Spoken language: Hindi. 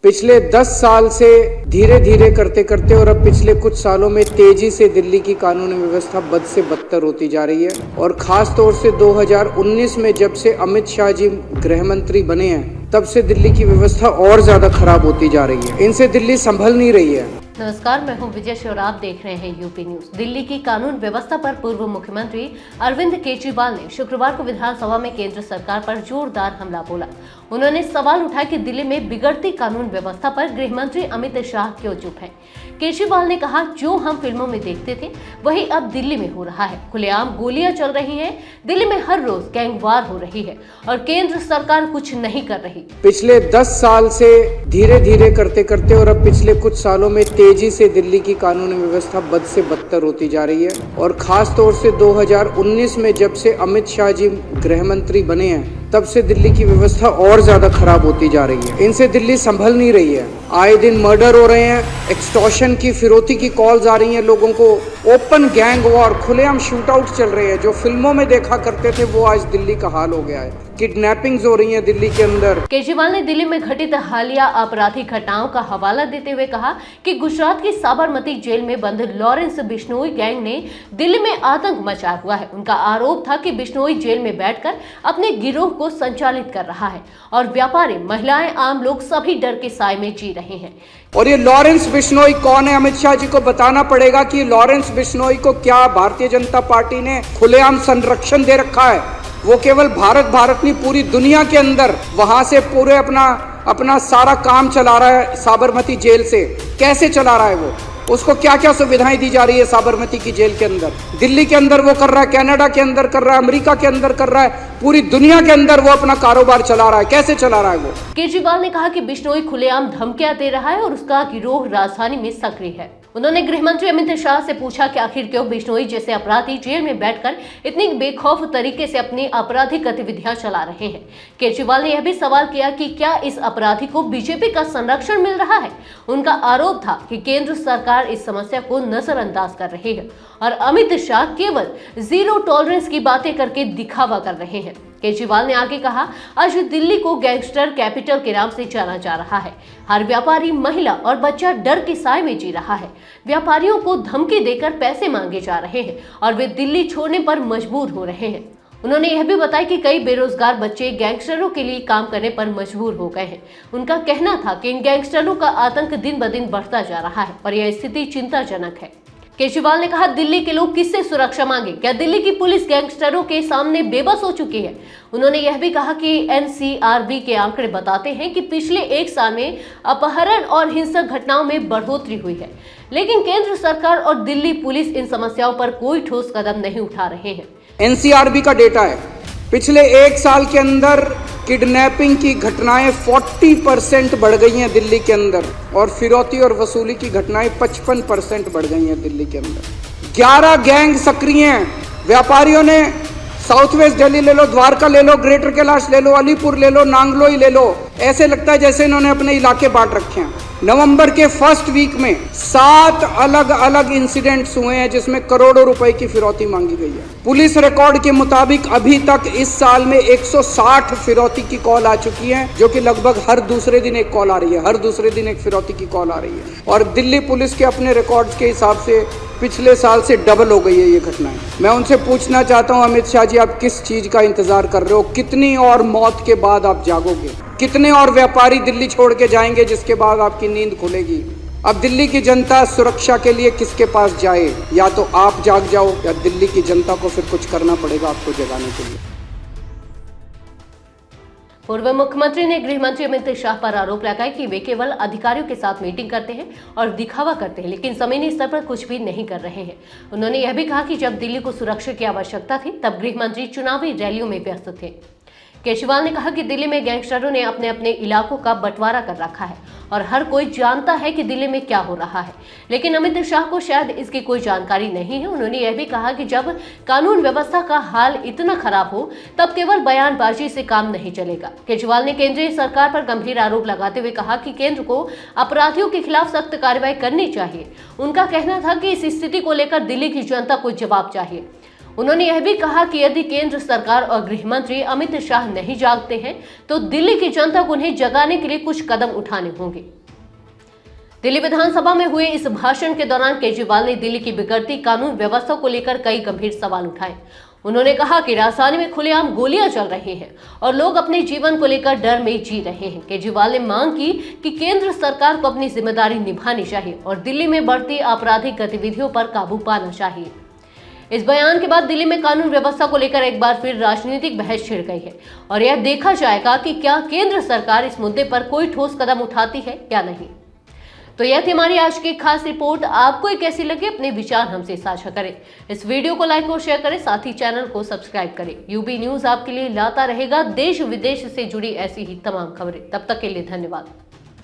पिछले 10 साल से धीरे धीरे करते करते और अब पिछले कुछ सालों में तेजी से दिल्ली की कानून व्यवस्था बद से बदतर होती जा रही है। और खास तौर से 2019 में जब से अमित शाह जी गृह मंत्री बने हैं, तब से दिल्ली की व्यवस्था और ज्यादा खराब होती जा रही है। इनसे दिल्ली संभल नहीं रही है। नमस्कार, मैं हूं विजय और आप देख रहे हैं यूपी न्यूज। दिल्ली की कानून व्यवस्था पर पूर्व मुख्यमंत्री अरविंद केजरीवाल ने शुक्रवार को विधानसभा में केंद्र सरकार पर जोरदार हमला बोला। उन्होंने सवाल उठाया कि दिल्ली में बिगड़ती कानून व्यवस्था पर गृह मंत्री अमित शाह क्यों चुप हैं। केजरीवाल ने कहा, जो हम फिल्मों में देखते थे वही अब दिल्ली में हो रहा है। खुलेआम गोलियां चल रही हैं, दिल्ली में हर रोज गैंगवार हो रही है और केंद्र सरकार कुछ नहीं कर रही। पिछले 10 साल से धीरे धीरे करते करते और अब पिछले कुछ सालों में तेजी से दिल्ली की कानून व्यवस्था बद से बदतर होती जा रही है। और खास तौर से 2019 में जब से अमित शाह जी गृह मंत्री बने हैं, तब से दिल्ली की व्यवस्था और ज्यादा खराब होती जा रही है। इनसे दिल्ली संभल नहीं रही है। आए दिन मर्डर हो रहे हैं, एक्सटॉर्शन की, फिरौती की कॉल्स आ रही हैं लोगों को, ओपन गैंग वॉर, खुलेआम शूट आउट चल रहे हैं। जो फिल्मों में देखा करते थे वो आज दिल्ली का हाल हो गया है। किडनैपिंग्स हो रही हैं दिल्ली के अंदर। केजरीवाल ने दिल्ली में घटित हालिया आपराधिक घटनाओं का हवाला देते हुए कहा कि गुजरात की साबरमती जेल में बंद लॉरेंस बिश्नोई गैंग ने दिल्ली में आतंक मचाया हुआ है। उनका आरोप था कि बिश्नोई जेल में बैठकर अपने गिरोह को संचालित कर रहा है और व्यापारी, महिलाएं, आम लोग सभी डर के साए में जी रहे हैं। और ये लॉरेंस बिश्नोई कौन है? अमित शाह जी को बताना पड़ेगा कि लॉरेंस बिश्नोई को क्या भारतीय जनता पार्टी ने खुलेआम संरक्षण दे रखा है। वो केवल भारत नहीं, पूरी दुनिया के अंदर वहां से पूरे अपना सारा काम चला रहा है। साबरमती जेल से कैसे चला रहा है वो? उसको क्या क्या सुविधाएं दी जा रही है साबरमती की जेल के अंदर? दिल्ली के अंदर वो कर रहा है, कनाडा के अंदर कर रहा है, अमेरिका के अंदर कर रहा है, पूरी दुनिया के अंदर वो अपना कारोबार चला रहा है। कैसे चला रहा है वो? केजरीवाल ने कहा कि बिश्नोई खुलेआम धमकियां दे रहा है और उसका गिरोह राजधानी में सक्रिय है। उन्होंने गृह मंत्री अमित शाह से पूछा कि आखिर क्यों बिश्नोई जैसे अपराधी जेल में बैठकर इतनी बेखौफ तरीके से अपनी आपराधिक गतिविधियां चला रहे हैं। केजरीवाल ने यह भी सवाल किया कि क्या इस अपराधी को बीजेपी का संरक्षण मिल रहा है। उनका आरोप था कि केंद्र सरकार इस समस्या को नजरअंदाज कर रही है और अमित शाह केवल जीरो टॉलरेंस की बातें करके दिखावा कर रहे हैं। केजरीवाल ने आगे कहा, आज दिल्ली को गैंगस्टर कैपिटल के नाम से जाना जा रहा है। हर व्यापारी, महिला और बच्चा डर के साए में जी रहा है। व्यापारियों को धमकी देकर पैसे मांगे जा रहे हैं और वे दिल्ली छोड़ने पर मजबूर हो रहे हैं। उन्होंने यह भी बताया कि कई बेरोजगार बच्चे गैंगस्टरों के लिए काम करने पर मजबूर हो गए हैं। उनका कहना था कि इन गैंगस्टरों का आतंक दिन ब दिन बढ़ता जा रहा है और यह स्थिति चिंताजनक है। केजरीवाल ने कहा, दिल्ली के लोग किससे सुरक्षा मांगे? क्या दिल्ली की पुलिस गैंगस्टरों के सामने बेबस हो चुकी है? उन्होंने यह भी कहा कि एनसीआरबी के आंकड़े बताते हैं कि पिछले एक साल में अपहरण और हिंसक घटनाओं में बढ़ोतरी हुई है, लेकिन केंद्र सरकार और दिल्ली पुलिस इन समस्याओं पर कोई ठोस कदम नहीं उठा रहे हैं। एनसीआरबी का डेटा है, पिछले एक साल के अंदर किडनैपिंग की घटनाएं 40% बढ़ गई हैं दिल्ली के अंदर और फिरौती और वसूली की घटनाएं 55% बढ़ गई हैं दिल्ली के अंदर। 11 गैंग सक्रिय हैं। व्यापारियों ने साउथ वेस्ट दिल्ली ले लो, द्वारका ले लो, ग्रेटर कैलाश ले लो, अलीपुर ले लो, नांगलोई ले लो, ऐसे लगता है जैसे इन्होंने अपने इलाके बांट रखे हैं। नवंबर के फर्स्ट वीक में 7 अलग अलग इंसिडेंट्स हुए हैं जिसमें करोड़ों रुपए की फिरौती मांगी गई है। पुलिस रिकॉर्ड के मुताबिक अभी तक इस साल में 160 फिरौती की कॉल आ चुकी है, जो कि लगभग हर दूसरे दिन एक कॉल आ रही है, हर दूसरे दिन एक फिरौती की कॉल आ रही है। और दिल्ली पुलिस के अपने रिकॉर्ड्स के हिसाब से पिछले साल से डबल हो गई है ये घटनाएं। मैं उनसे पूछना चाहता हूं, अमित शाह जी, आप किस चीज का इंतजार कर रहे हो? कितनी और मौत के बाद आप जागोगे? कितने और व्यापारी दिल्ली छोड़ के जाएंगे जिसके बाद आपकी नींद खुलेगी? अब दिल्ली की जनता सुरक्षा के लिए किसके पास जाए? या तो आप जाग जाओ या दिल्ली की जनता को फिर कुछ करना पड़ेगा आपको जगाने के लिए। पूर्व मुख्यमंत्री ने गृह मंत्री अमित शाह पर आरोप लगाया कि वे केवल अधिकारियों के साथ मीटिंग करते हैं और दिखावा करते हैं, लेकिन जमीनी स्तर पर कुछ भी नहीं कर रहे हैं। उन्होंने यह भी कहा कि जब दिल्ली को सुरक्षा की आवश्यकता थी तब गृह मंत्री चुनावी रैलियों में व्यस्त थे। केजरीवाल ने कहा कि दिल्ली में गैंगस्टरों ने अपने अपने इलाकों का बंटवारा कर रखा है और हर कोई जानता है कि दिल्ली में क्या हो रहा है, लेकिन अमित शाह को शायद इसकी कोई जानकारी नहीं है। उन्होंने यह भी कहा कि जब कानून व्यवस्था का हाल इतना खराब हो तब केवल बयानबाजी से काम नहीं चलेगा। केजरीवाल ने केंद्रीय सरकार पर गंभीर आरोप लगाते हुए कहा कि केंद्र को अपराधियों के खिलाफ सख्त कार्रवाई करनी चाहिए। उनका कहना था कि इस स्थिति को लेकर दिल्ली की जनता को जवाब चाहिए। उन्होंने यह भी कहा कि यदि केंद्र सरकार और गृह मंत्री अमित शाह नहीं जागते हैं तो दिल्ली की जनता को उन्हें जगाने के लिए कुछ कदम उठाने होंगे। दिल्ली विधानसभा में हुए इस भाषण के दौरान केजरीवाल ने दिल्ली की बिगड़ती कानून व्यवस्था को लेकर कई गंभीर सवाल उठाए। उन्होंने कहा कि राजधानी में खुलेआम गोलियां चल रही हैं और लोग अपने जीवन को लेकर डर में जी रहे हैं। केजरीवाल ने मांग की कि केंद्र सरकार को अपनी जिम्मेदारी निभानी चाहिए और दिल्ली में बढ़ती आपराधिक गतिविधियों पर काबू पाना चाहिए। इस बयान के बाद दिल्ली में कानून व्यवस्था को लेकर एक बार फिर राजनीतिक बहस छिड़ गई है और यह देखा जाएगा कि क्या केंद्र सरकार इस मुद्दे पर कोई ठोस कदम उठाती है या नहीं। तो यह थी हमारी आज की खास रिपोर्ट। आपको ये कैसी लगी, अपने विचार हमसे साझा करें। इस वीडियो को लाइक और शेयर करें, साथ ही चैनल को सब्सक्राइब करें। यूबी न्यूज आपके लिए लाता रहेगा देश विदेश से जुड़ी ऐसी ही तमाम खबरें। तब तक के लिए धन्यवाद।